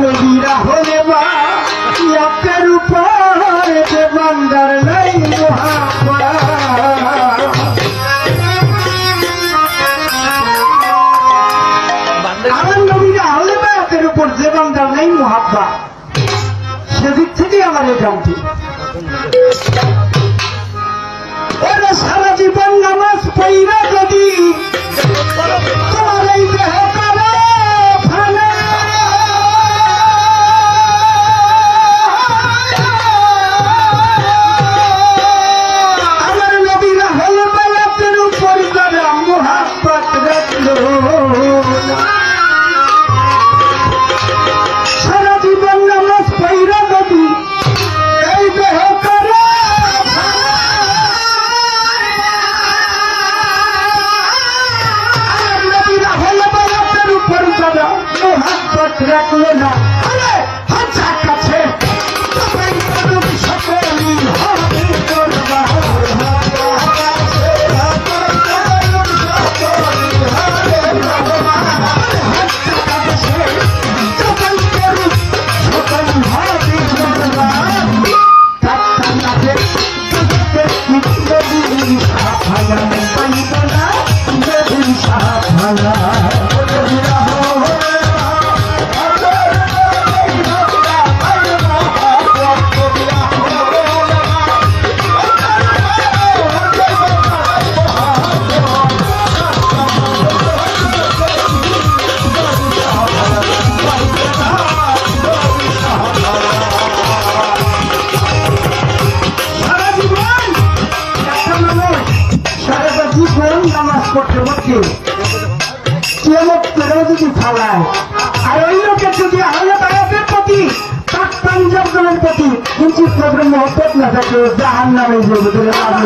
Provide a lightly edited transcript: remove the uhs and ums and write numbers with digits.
নবীরা হলে বা একের উপর যে বান্দার নাই মুহাব্বা আমার নবীরা হলে বা একের উপর যে বান্দার নাই মুহাব্বা সেদিক থেকে আমার এই গানটি ওরা সারা জীবন নামাজ পড়িরা যদি তোমার এই দেহ করে ফানা আমার নবীরা হল বায়াতের উপর যারা মুহাব্বত রাখলো সারা জীবন নামাজ পড়িরা যদি এই দেহ করে রাখলো না হাজার কাছে সকলি হবে করতে করতে কিয়ামত করেও যদি ফালায় আর ওই লোকের যদি আহলে বায়াতের প্রতি পাক পাঞ্জাব দলের প্রতি কিঞ্চিত প্রবলেম মহব্বত না থাকে জাহান্নামে যাবে